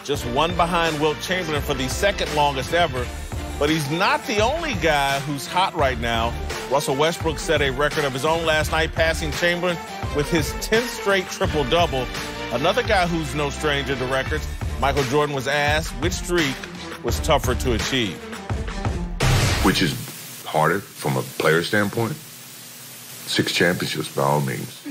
just one behind Wilt Chamberlain for the second longest ever. But he's not the only guy who's hot right now. Russell Westbrook set a record of his own last night, passing Chamberlain with his 10th straight triple-double. Another guy who's no stranger to records, Michael Jordan, was asked which streak was tougher to achieve. Which is harder from a player standpoint? 6 championships, by all means.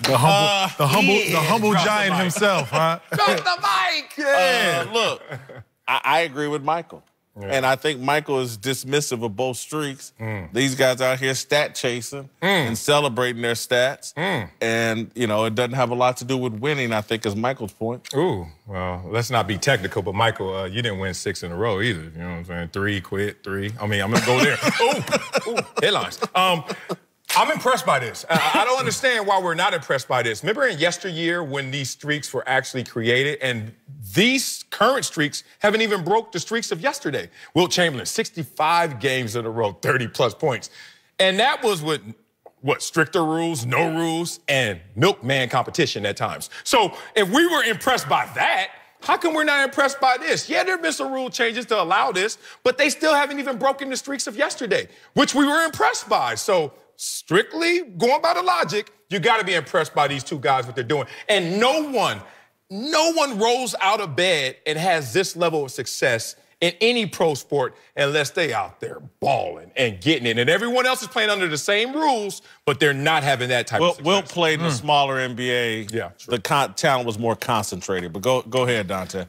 The humble giant himself, huh? Drop the mic! Yeah. Look, I agree with Michael. Yeah. And I think Michael is dismissive of both streaks. These guys out here stat chasing and celebrating their stats. And, you know, it doesn't have a lot to do with winning, I think, is Michael's point. Ooh, well, let's not be technical, but Michael, you didn't win 6 in a row either. You know what I'm saying? 3, quit, 3. I mean, I'm going to go there. Ooh, headlines. I'm impressed by this. I don't understand why we're not impressed by this. Remember in yesteryear when these streaks were actually created, and these current streaks haven't even broke the streaks of yesterday. Wilt Chamberlain, 65 games in a row, 30-plus points. And that was with, what, stricter rules, no rules, and milkman competition at times. So if we were impressed by that, how come we're not impressed by this? Yeah, there have been some rule changes to allow this, but they still haven't even broken the streaks of yesterday, which we were impressed by. So strictly going by the logic, you got to be impressed by these two guys, what they're doing. And no one rolls out of bed and has this level of success in any pro sport unless they out there balling and getting it. And everyone else is playing under the same rules, but they're not having that type of success. Wilt played in the smaller NBA. Yeah, true. The talent was more concentrated. But go ahead, Dante.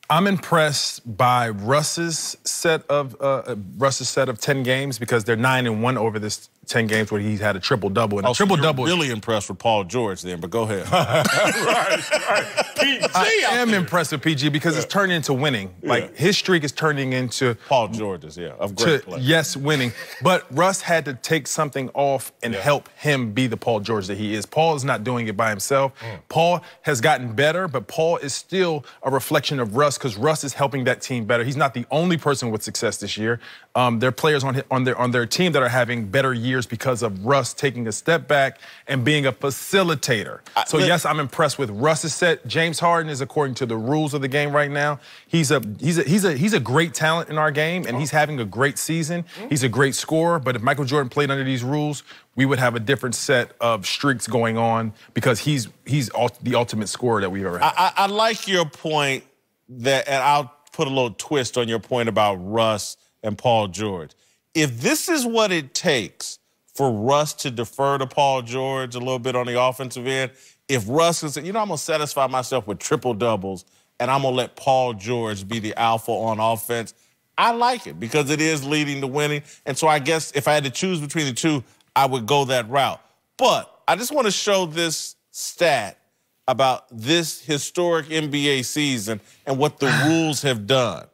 I'm impressed by Russ's set of 10 games because they're 9-1 over this 10 games where he's had a triple-double. And a triple-double. Really impressed with Paul George then, but go ahead. right. PG. I am impressed with PG because it's turning into winning. Like, his streak is turning into Paul George's, of great play. Yes, winning. But Russ had to take something off and help him be the Paul George that he is. Paul is not doing it by himself. Paul has gotten better, but Paul is still a reflection of Russ because Russ is helping that team better. He's not the only person with success this year. There are players on their team that are having better years because of Russ taking a step back and being a facilitator. So yes, I'm impressed with Russ's set. James Harden is, according to the rules of the game right now, he's a great talent in our game, and he's having a great season. He's a great scorer, but if Michael Jordan played under these rules, we would have a different set of streaks going on because he's the ultimate scorer that we've ever had. I like your point that, and I'll put a little twist on your point about Russ and Paul George. If this is what it takes for Russ to defer to Paul George a little bit on the offensive end, if Russ can say, you know, I'm going to satisfy myself with triple-doubles and I'm going to let Paul George be the alpha on offense, I like it because it is leading to winning. And so I guess if I had to choose between the two, I would go that route. But I just want to show this stat about this historic NBA season and what the rules have done.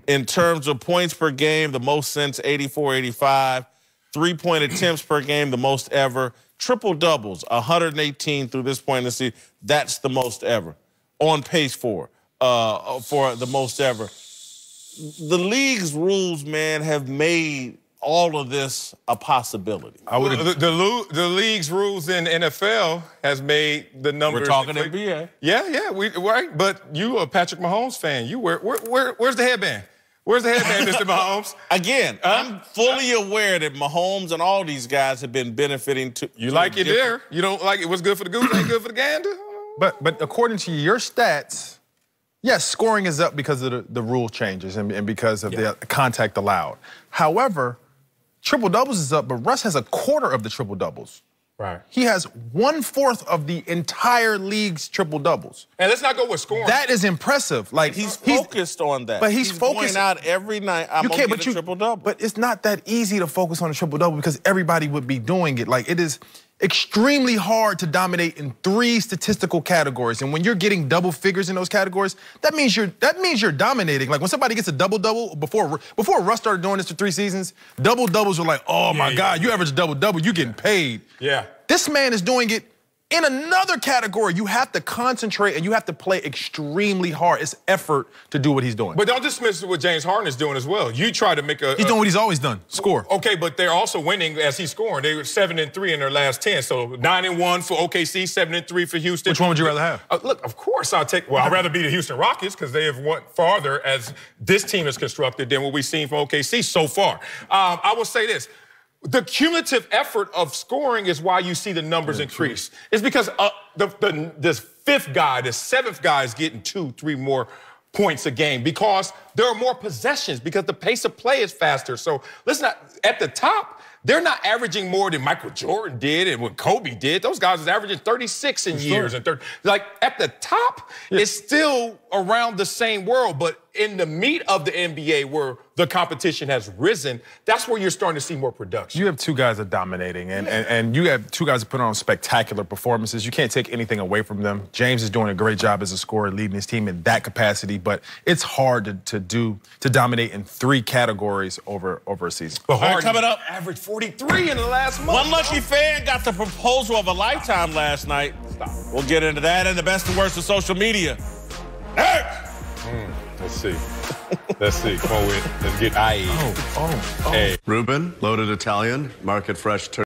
In terms of points per game, the most since 84-85. 3-point attempts per game, the most ever. Triple-doubles, 118 through this point in the season. That's the most ever. On pace for the most ever. The league's rules, man, have made all of this a possibility. The league's rules in NFL has made the numbers. We're talking NBA. Yeah, right. But you a Patrick Mahomes fan. Where's the headband? Where's the headband, Mr. Mahomes? Again, I'm fully aware that Mahomes and all these guys have been benefiting to. You like it there. You don't like it. What's good for the goose ain't good for the gander. But according to your stats, yes, scoring is up because of the rule changes and because of the contact allowed. However, triple-doubles is up, but Russ has a quarter of the triple-doubles. Right. He has 1/4 of the entire league's triple-doubles. And let's not go with scoring. That is impressive. Like he's focused on that. But he's focused going out every night. I'm gonna get a triple-double. But it's not that easy to focus on a triple-double because everybody would be doing it. Like, it is extremely hard to dominate in 3 statistical categories. And when you're getting double figures in those categories, that means you're dominating. Like, when somebody gets a double-double, before Russ started doing this for 3 seasons, double-doubles were like, oh my God, you average a double-double, you getting paid. Yeah. This man is doing it In another category, you have to concentrate and you have to play extremely hard. It's effort to do what he's doing. But don't dismiss what James Harden is doing as well. You try to make He's doing what he's always done, score. Okay, but they're also winning as he's scoring. They were 7-3 in their last 10. So 9-1 for OKC, 7-3 for Houston. Which one would you rather have? Look, of course I'd rather be the Houston Rockets because they have went farther as this team is constructed than what we've seen from OKC so far. I will say this. The cumulative effort of scoring is why you see the numbers increase. It's because this fifth guy, the seventh guy is getting 2-3 more points a game because there are more possessions because the pace of play is faster. So listen, at the top, they're not averaging more than Michael Jordan did and what Kobe did. Those guys is averaging 36 in years. And like at the top, it's still around the same world. But in the meat of the NBA where the competition has risen, that's where you're starting to see more production. You have two guys that are dominating, and you have two guys that put on spectacular performances. You can't take anything away from them. James is doing a great job as a scorer, leading his team in that capacity, but it's hard to dominate in three categories over a season. But Harden coming up, averaged 43 in the last month. One lucky fan got the proposal of a lifetime last night. We'll get into that and the best and worst of social media. Hey! Let's see. Let's see. Come on, let's get IE. Oh. Hey. Reuben, loaded Italian, market fresh turkey.